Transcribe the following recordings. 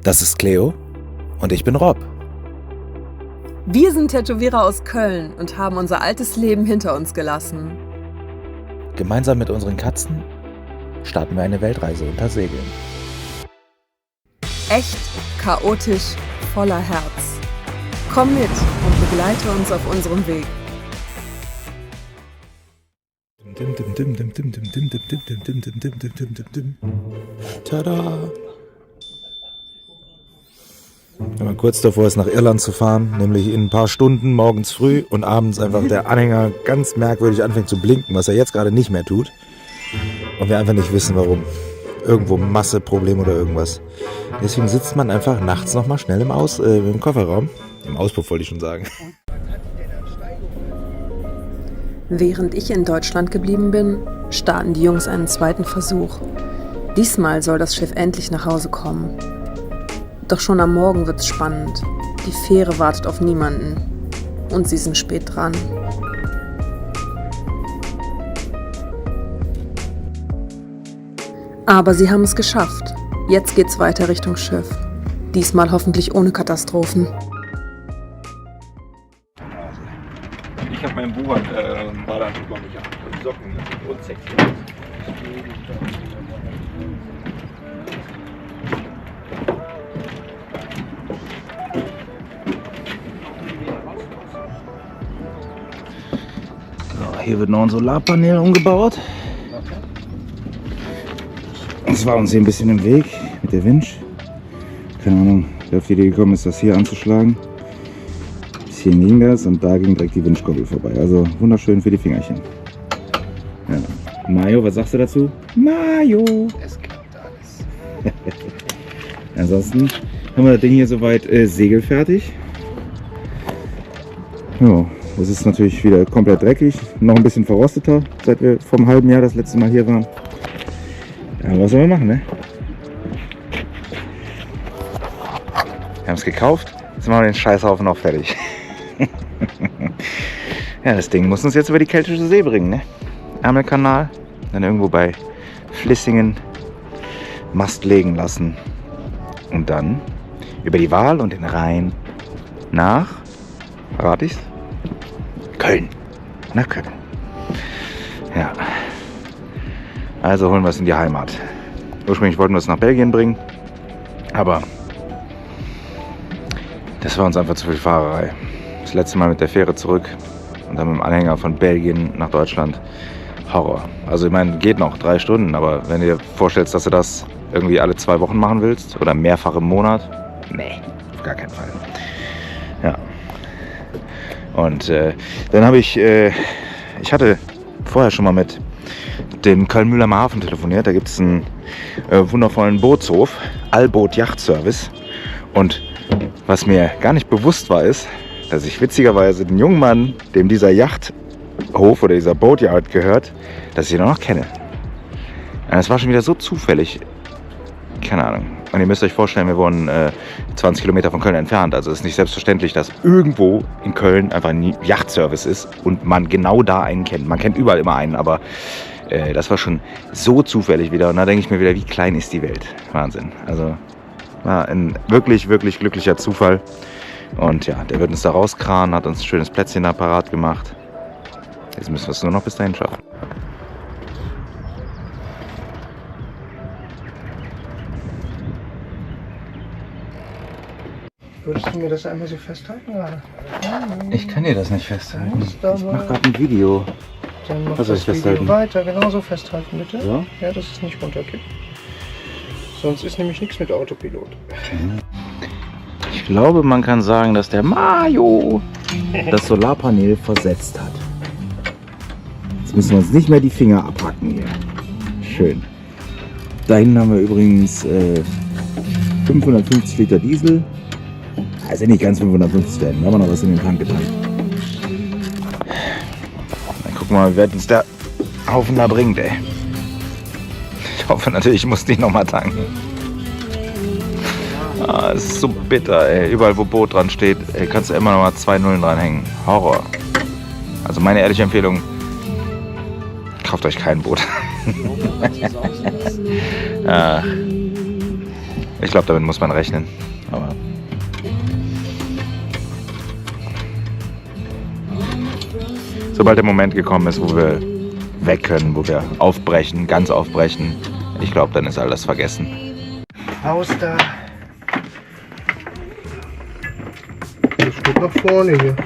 Das ist Cleo und ich bin Rob. Wir sind Tätowierer aus Köln und haben unser altes Leben hinter uns gelassen. Gemeinsam mit unseren Katzen starten wir eine Weltreise unter Segeln. Echt, chaotisch, voller Herz. Komm mit und begleite uns auf unserem Weg. Tada! Wenn man kurz davor ist, nach Irland zu fahren, nämlich in ein paar Stunden morgens früh und abends einfach der Anhänger ganz merkwürdig anfängt zu blinken, was er jetzt gerade nicht mehr tut. Und wir einfach nicht wissen, warum. Irgendwo Masseproblem oder irgendwas. Deswegen sitzt man einfach nachts nochmal schnell im Kofferraum. Im Auspuff wollte ich schon sagen. Während ich in Deutschland geblieben bin, starten die Jungs einen zweiten Versuch. Diesmal soll das Schiff endlich nach Hause kommen. Doch schon am Morgen wird's spannend. Die Fähre wartet auf niemanden. Und sie sind spät dran. Aber sie haben es geschafft. Jetzt geht's weiter Richtung Schiff. Diesmal hoffentlich ohne Katastrophen. Ich habe meinen Buch Badeanzug noch nicht an. Und Socken und sexy. So, hier wird noch ein Solarpanel umgebaut. Das war uns hier ein bisschen im Weg mit der Winch. Keine Ahnung, wer auf die Idee gekommen ist, das hier anzuschlagen. Bis hier ging das und da ging direkt die Winchkoppel vorbei. Also wunderschön für die Fingerchen. Ja. Mario, was sagst du dazu? Mario! Es klappt alles. Ansonsten haben wir das Ding hier soweit segelfertig. Ja, das ist natürlich wieder komplett dreckig. Noch ein bisschen verrosteter, seit wir vor einem halben Jahr das letzte Mal hier waren. Ja, was sollen wir machen, ne? Wir haben es gekauft, jetzt machen wir den Scheißhaufen auch fertig. Ja, das Ding muss uns jetzt über die Keltische See bringen, ne? Ärmelkanal, dann irgendwo bei Flissingen Mast legen lassen. Und dann über die Waal und den Rhein nach, verrate ich's? Köln. Nach Köln. Ja. Also holen wir es in die Heimat. Ursprünglich wollten wir es nach Belgien bringen, aber das war uns einfach zu viel Fahrerei. Das letzte Mal mit der Fähre zurück und dann mit dem Anhänger von Belgien nach Deutschland. Horror. Also ich meine, geht noch 3 Stunden, aber wenn du dir vorstellst, dass du das irgendwie alle 2 Wochen machen willst oder mehrfach im Monat, nee, auf gar keinen Fall. Ja. Und dann habe ich hatte vorher schon mal mit dem Köln-Mühlheimer Hafen telefoniert. Da gibt es einen wundervollen Bootshof, Allboot Yacht Service. Und was mir gar nicht bewusst war, ist, dass ich witzigerweise den jungen Mann, dem dieser Yachthof oder dieser Boatyard gehört, dass ich ihn auch noch kenne. Und es war schon wieder so zufällig. Keine Ahnung. Und ihr müsst euch vorstellen, wir wohnen 20 Kilometer von Köln entfernt. Also es ist nicht selbstverständlich, dass irgendwo in Köln einfach ein Yachtservice ist und man genau da einen kennt. Man kennt überall immer einen, aber das war schon so zufällig wieder. Und da denke ich mir wieder, wie klein ist die Welt. Wahnsinn. Also war ein wirklich, wirklich glücklicher Zufall. Und ja, der wird uns da rauskranen, hat uns ein schönes Plätzchen da parat gemacht. Jetzt müssen wir es nur noch bis dahin schaffen. Würdest du mir das einmal so festhalten gerade? Ich kann dir das nicht festhalten. Ich mache gerade ein Video. Dann mach Was soll das ich festhalten? Video weiter, genauso festhalten bitte. So? Ja, dass es nicht runterkippt. Sonst ist nämlich nichts mit Autopilot. Ich glaube, man kann sagen, dass der Mario das Solarpanel versetzt hat. Jetzt müssen wir uns nicht mehr die Finger abhacken hier. Schön. Da hinten haben wir übrigens 550 Liter Diesel. Also nicht ganz 550 werden, da haben wir noch was in den Tank getan. Dann gucken wir mal, wie weit uns der Haufen da bringt, ey. Ich hoffe natürlich, ich muss nicht nochmal tanken. Ah, es ist so bitter, ey. Überall, wo Boot dran steht, ey, kannst du immer noch mal 2 Nullen dranhängen. Horror. Also meine ehrliche Empfehlung, kauft euch kein Boot. Ich glaube, damit muss man rechnen. Aber sobald der Moment gekommen ist, wo wir weg können, wo wir aufbrechen, ganz aufbrechen, ich glaube, dann ist alles vergessen. Haus da. Das steht nach vorne hier.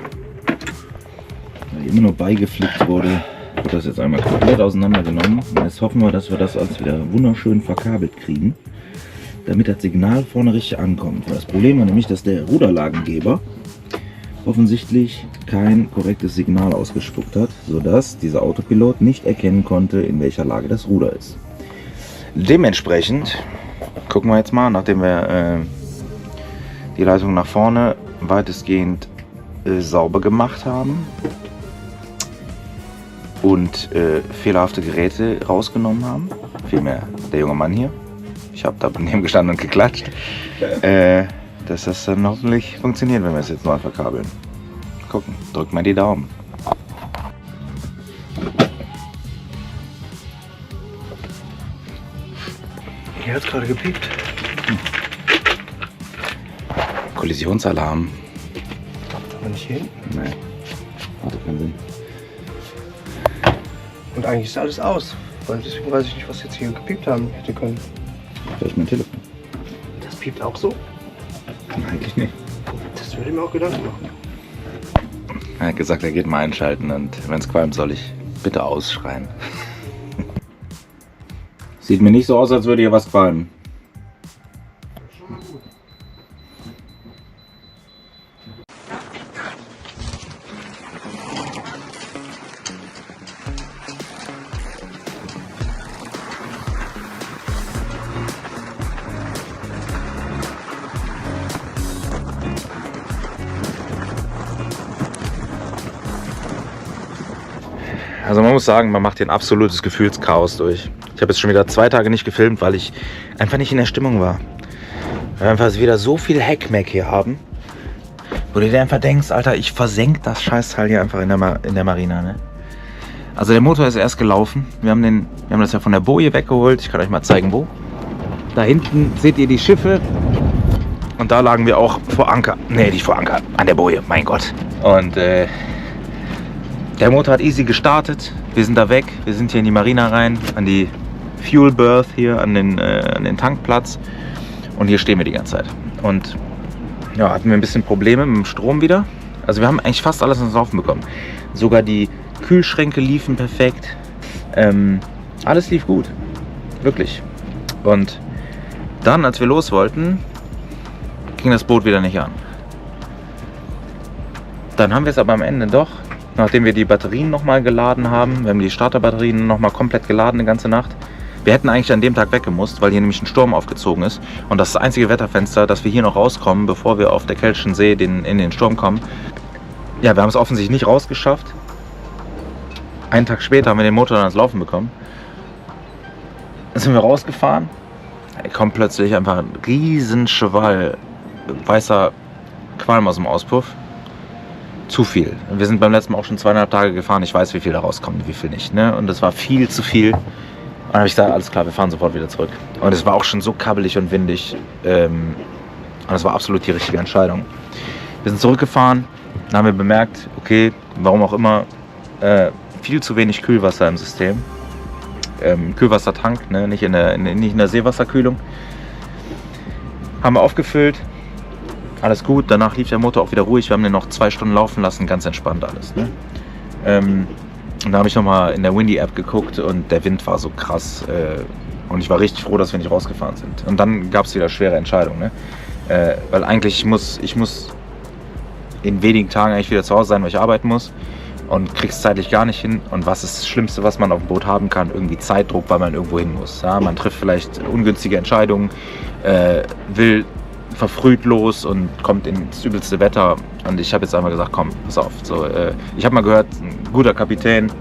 Weil immer nur beigeflickt wurde, wird das jetzt einmal komplett auseinandergenommen. Und jetzt hoffen wir, dass wir das alles wieder wunderschön verkabelt kriegen, damit das Signal vorne richtig ankommt. Weil das Problem war nämlich, dass der Ruderlagengeber offensichtlich kein korrektes Signal ausgespuckt hat, sodass dieser Autopilot nicht erkennen konnte, in welcher Lage das Ruder ist. Dementsprechend gucken wir jetzt mal, nachdem wir die Leitung nach vorne weitestgehend sauber gemacht haben und fehlerhafte Geräte rausgenommen haben, vielmehr der junge Mann hier, ich habe da neben gestanden und geklatscht, dass das dann hoffentlich funktioniert, wenn wir es jetzt neu verkabeln. Gucken, drückt mal die Daumen. Hier hat es gerade gepiept. Kollisionsalarm. Aber nicht hin. Nein, hatte keinen Sinn. Und eigentlich ist alles aus. Weil deswegen weiß ich nicht, was jetzt hier gepiept haben hätte können. Vielleicht mein Telefon. Das piept auch so? Eigentlich nicht. Das würde mir auch Gedanken machen. Er hat gesagt, er geht mal einschalten und wenn es qualmt, soll ich bitte ausschreien. Sieht mir nicht so aus, als würde hier was qualmen. Also man muss sagen, man macht hier ein absolutes Gefühlschaos durch. Ich habe jetzt schon wieder 2 Tage nicht gefilmt, weil ich einfach nicht in der Stimmung war. Weil wir einfach wieder so viel Heckmeck hier haben, wo du dir einfach denkst, Alter, ich versenk das Scheißteil hier einfach in der Marina, ne? Also der Motor ist erst gelaufen. Wir haben das ja von der Boje weggeholt. Ich kann euch mal zeigen, wo. Da hinten seht ihr die Schiffe. Und da lagen wir auch vor Anker. Ne, nicht vor Anker, an der Boje, mein Gott. Und der Motor hat easy gestartet, wir sind da weg, wir sind hier in die Marina rein, an die Fuel Berth hier, an den Tankplatz und hier stehen wir die ganze Zeit. Und ja, hatten wir ein bisschen Probleme mit dem Strom wieder. Also wir haben eigentlich fast alles ins Laufen bekommen. Sogar die Kühlschränke liefen perfekt, alles lief gut, wirklich. Und dann, als wir los wollten, ging das Boot wieder nicht an. Dann haben wir es aber am Ende doch, nachdem wir die Batterien nochmal geladen haben, wir haben die Starterbatterien nochmal komplett geladen die ganze Nacht. Wir hätten eigentlich an dem Tag weggemusst, weil hier nämlich ein Sturm aufgezogen ist. Und das ist das einzige Wetterfenster, dass wir hier noch rauskommen, bevor wir auf der Keltischen See in den Sturm kommen. Ja, wir haben es offensichtlich nicht rausgeschafft. Einen Tag später haben wir den Motor dann ans Laufen bekommen. Dann sind wir rausgefahren. Da kommt plötzlich einfach ein riesen Schwall weißer Qualm aus dem Auspuff. Zu viel. Wir sind beim letzten Mal auch schon 2,5 Tage gefahren. Ich weiß, wie viel da rauskommt, wie viel nicht. Ne? Und das war viel zu viel. Und dann habe ich gesagt, alles klar, wir fahren sofort wieder zurück. Und es war auch schon so kabbelig und windig. Und das war absolut die richtige Entscheidung. Wir sind zurückgefahren. Dann haben wir bemerkt, okay, warum auch immer, viel zu wenig Kühlwasser im System. Kühlwassertank, ne? nicht in der Seewasserkühlung. Haben wir aufgefüllt. Alles gut, danach lief der Motor auch wieder ruhig. Wir haben den noch 2 Stunden laufen lassen, ganz entspannt alles. Ne? Und da habe ich nochmal in der Windy-App geguckt und der Wind war so krass. Und ich war richtig froh, dass wir nicht rausgefahren sind. Und dann gab es wieder schwere Entscheidungen. Ne? Weil eigentlich ich muss in wenigen Tagen eigentlich wieder zu Hause sein, weil ich arbeiten muss. Und krieg's zeitlich gar nicht hin. Und was ist das Schlimmste, was man auf dem Boot haben kann? Irgendwie Zeitdruck, weil man irgendwo hin muss. Ja? Man trifft vielleicht ungünstige Entscheidungen, will verfrüht los und kommt ins übelste Wetter. Und ich habe jetzt einmal gesagt, komm, pass auf. So, ich habe mal gehört, ein guter Kapitän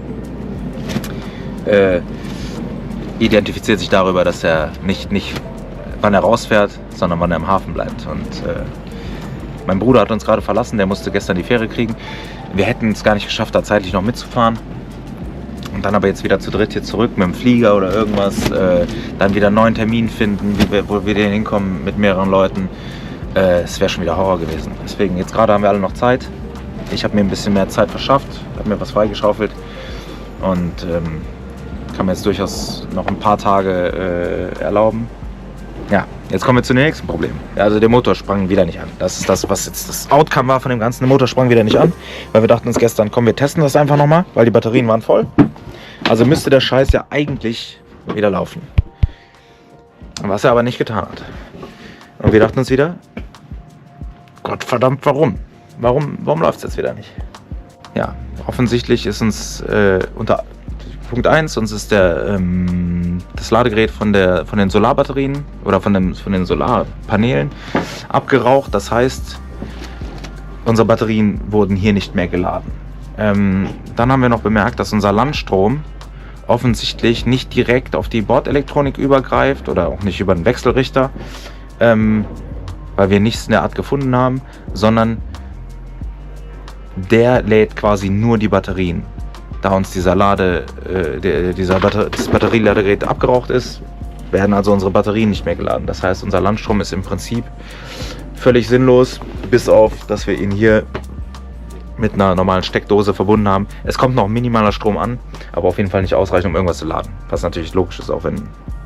identifiziert sich darüber, dass er nicht wann er rausfährt, sondern wann er im Hafen bleibt. Und mein Bruder hat uns gerade verlassen, der musste gestern die Fähre kriegen. Wir hätten es gar nicht geschafft, da zeitlich noch mitzufahren. Und dann aber jetzt wieder zu dritt hier zurück mit dem Flieger oder irgendwas, dann wieder einen neuen Termin finden, wo wir denn hinkommen mit mehreren Leuten. Es wäre schon wieder Horror gewesen. Deswegen, jetzt gerade haben wir alle noch Zeit. Ich habe mir ein bisschen mehr Zeit verschafft, habe mir was freigeschaufelt und kann mir jetzt durchaus noch ein paar Tage erlauben. Ja, jetzt kommen wir zu dem nächsten Problem. Also der Motor sprang wieder nicht an. Das ist das, was jetzt das Outcome war von dem Ganzen. Der Motor sprang wieder nicht an, weil wir dachten uns gestern, komm, wir testen das einfach nochmal, weil die Batterien waren voll. Also müsste der Scheiß ja eigentlich wieder laufen. Was er aber nicht getan hat. Und wir dachten uns wieder, Gottverdammt, warum? Warum läuft es jetzt wieder nicht? Ja, offensichtlich ist uns unter Punkt 1, uns ist das Ladegerät von den Solarbatterien oder von den Solarpanelen abgeraucht. Das heißt, unsere Batterien wurden hier nicht mehr geladen. Dann haben wir noch bemerkt, dass unser Landstrom offensichtlich nicht direkt auf die Bordelektronik übergreift oder auch nicht über den Wechselrichter, weil wir nichts in der Art gefunden haben, sondern der lädt quasi nur die Batterien. Da uns das Batterieladegerät abgeraucht ist, werden also unsere Batterien nicht mehr geladen. Das heißt, unser Landstrom ist im Prinzip völlig sinnlos, bis auf, dass wir ihn hier mit einer normalen Steckdose verbunden haben. Es kommt noch minimaler Strom an, aber auf jeden Fall nicht ausreichend, um irgendwas zu laden. Was natürlich logisch ist, auch wenn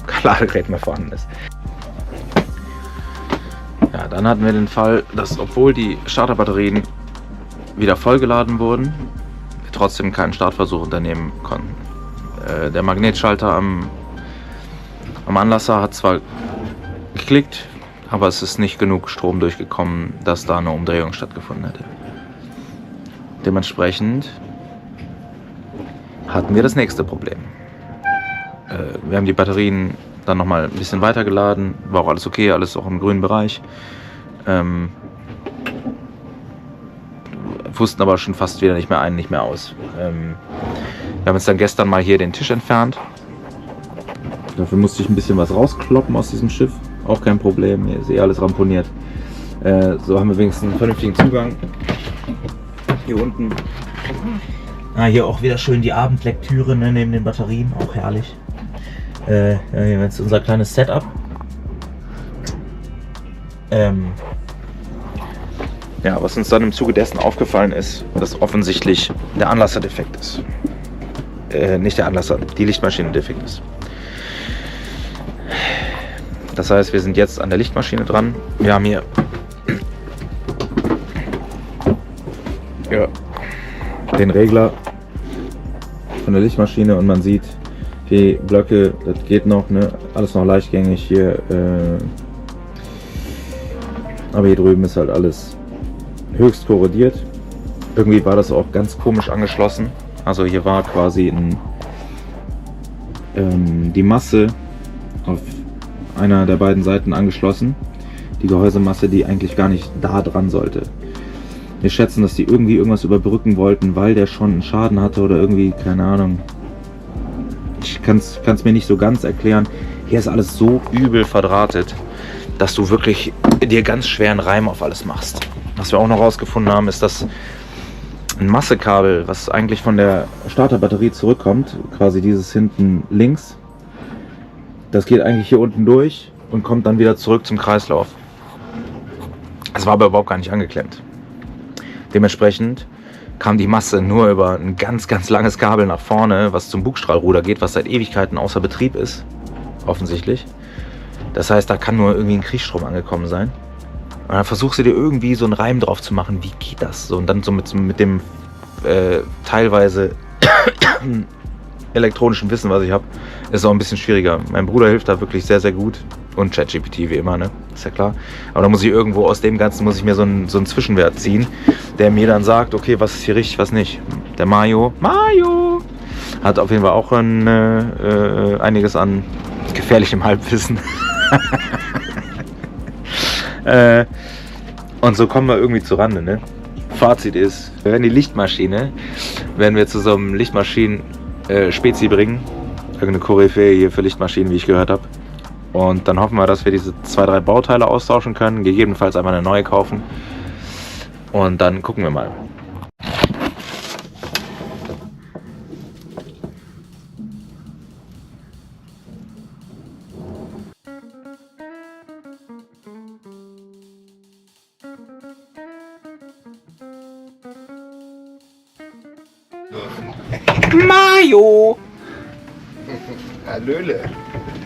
kein Ladegerät mehr vorhanden ist. Ja, dann hatten wir den Fall, dass obwohl die Starterbatterien wieder vollgeladen wurden, wir trotzdem keinen Startversuch unternehmen konnten. Der Magnetschalter am Anlasser hat zwar geklickt, aber es ist nicht genug Strom durchgekommen, dass da eine Umdrehung stattgefunden hätte. Dementsprechend hatten wir das nächste Problem. Wir haben die Batterien dann nochmal ein bisschen weiter geladen, war auch alles okay, alles auch im grünen Bereich. Wussten aber schon fast wieder nicht mehr ein, nicht mehr aus. Wir haben jetzt dann gestern mal hier den Tisch entfernt. Dafür musste ich ein bisschen was rauskloppen aus diesem Schiff. Auch kein Problem, hier ist eh alles ramponiert. So haben wir wenigstens einen vernünftigen Zugang. Hier unten. Hier auch wieder schön die Abendlektüre, ne, neben den Batterien, auch herrlich. Hier jetzt unser kleines Setup. Ja, was uns dann im Zuge dessen aufgefallen ist, dass offensichtlich der Anlasser defekt ist. Nicht der Anlasser, die Lichtmaschine defekt ist. Das heißt, wir sind jetzt an der Lichtmaschine dran. Wir haben hier den Regler von der Lichtmaschine und man sieht, die Blöcke, das geht noch, ne? Alles noch leichtgängig hier. Aber hier drüben ist halt alles höchst korrodiert. Irgendwie war das auch ganz komisch angeschlossen. Also hier war quasi die Masse auf einer der beiden Seiten angeschlossen. Die Gehäusemasse, die eigentlich gar nicht da dran sollte. Wir schätzen, dass die irgendwie irgendwas überbrücken wollten, weil der schon einen Schaden hatte oder irgendwie, keine Ahnung. Ich kann es mir nicht so ganz erklären. Hier ist alles so übel verdrahtet, dass du wirklich dir ganz schweren Reim auf alles machst. Was wir auch noch rausgefunden haben, ist, dass ein Massekabel, was eigentlich von der Starterbatterie zurückkommt, quasi dieses hinten links, das geht eigentlich hier unten durch und kommt dann wieder zurück zum Kreislauf. Es war aber überhaupt gar nicht angeklemmt. Dementsprechend kam die Masse nur über ein ganz, ganz langes Kabel nach vorne, was zum Bugstrahlruder geht, was seit Ewigkeiten außer Betrieb ist, offensichtlich. Das heißt, da kann nur irgendwie ein Kriegsstrom angekommen sein. Und dann versuchst du dir irgendwie so einen Reim drauf zu machen, wie geht das? So, und dann so mit dem teilweise elektronischen Wissen, was ich habe, ist es auch ein bisschen schwieriger. Mein Bruder hilft da wirklich sehr, sehr gut. Und ChatGPT wie immer, ne? Ist ja klar. Aber da muss ich irgendwo aus dem Ganzen, muss ich mir so einen Zwischenwert ziehen, der mir dann sagt, okay, was ist hier richtig, was nicht. Der Mario hat auf jeden Fall auch einiges an gefährlichem Halbwissen. Und so kommen wir irgendwie zu Rande, ne? Fazit ist, wir werden die Lichtmaschine, werden wir zu so einem Lichtmaschinen-Spezi bringen. Irgendeine Koryphäe hier für Lichtmaschinen, wie ich gehört habe. Und dann hoffen wir, dass wir diese 2-3 Bauteile austauschen können, gegebenenfalls einmal eine neue kaufen. Und dann gucken wir mal. Mario! Hallöle.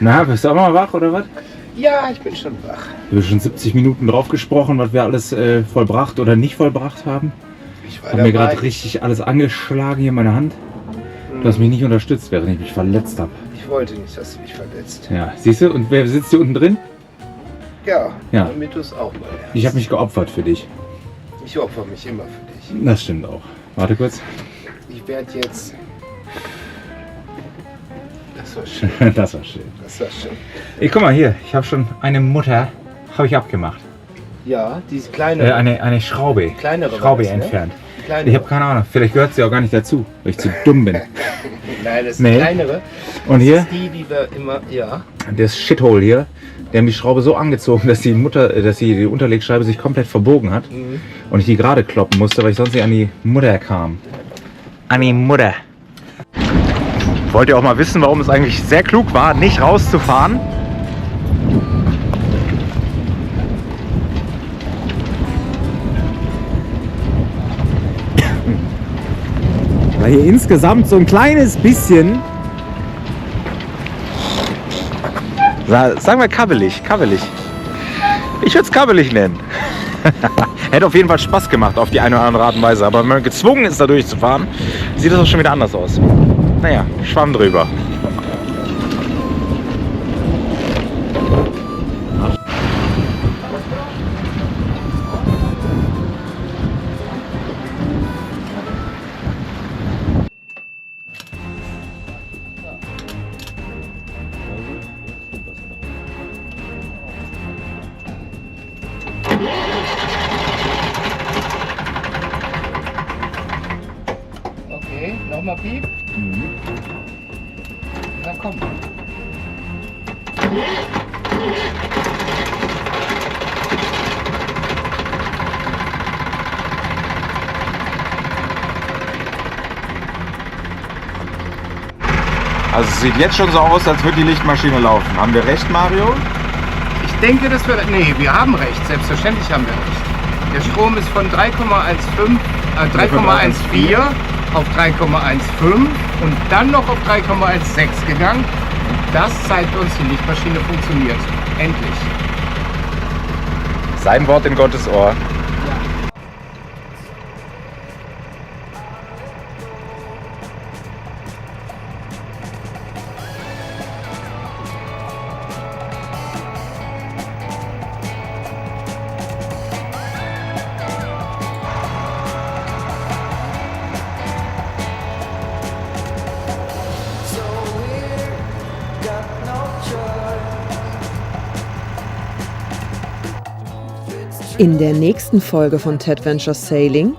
Na, bist du auch mal wach oder was? Ja, ich bin schon wach. Wir haben schon 70 Minuten drauf gesprochen, was wir alles vollbracht oder nicht vollbracht haben. Ich war Hab mir dabei. gerade richtig alles angeschlagen hier in meiner Hand. Du hast mich nicht unterstützt, während ich mich verletzt habe. Ich wollte nicht, dass du dich verletzt. Ja, siehst du? Und wer sitzt hier unten drin? Ja, Ja. damit du es auch mal lernst. Ich habe mich geopfert für dich. Ich opfer mich immer für dich. Das stimmt auch. Warte kurz. Ich werde jetzt... Das war schön, Das war schön. das war schön. Ey, guck mal hier. Ich habe schon eine Mutter habe ich abgemacht. Ja, diese kleine... Eine Schraube. Kleinere Schraube war das, ne? entfernt. Die kleinere. Ich habe keine Ahnung. Vielleicht gehört sie auch gar nicht dazu, weil ich zu dumm bin. Nein, das ist Nee. die kleinere. Und Das hier, ist die wir immer... Ja. das Shithole hier, die haben die Schraube so angezogen, dass die Unterlegscheibe sich komplett verbogen hat. Mhm. Und ich die gerade kloppen musste, weil ich sonst nicht an die Mutter kam. An die Mutter. Wollt ihr auch mal wissen, warum es eigentlich sehr klug war, nicht rauszufahren? Weil hier insgesamt so ein kleines bisschen, sagen wir kabbelig. Ich würde es kabbelig nennen. Hätte auf jeden Fall Spaß gemacht auf die eine oder andere Art und Weise, aber wenn man gezwungen ist, da durchzufahren, sieht das auch schon wieder anders aus. Naja, Schwamm drüber. Okay, nochmal Piep. Na komm. Also es sieht jetzt schon so aus, als würde die Lichtmaschine laufen. Haben wir recht, Mario? Ich denke, dass wir... Nee, wir haben recht. Selbstverständlich haben wir recht. Der Strom ist von 3,14 auf 3,15 und dann noch auf 3,16 gegangen. Und das zeigt uns, die Lichtmaschine funktioniert. Endlich. Sein Wort in Gottes Ohr. In der nächsten Folge von Tadventure Sailing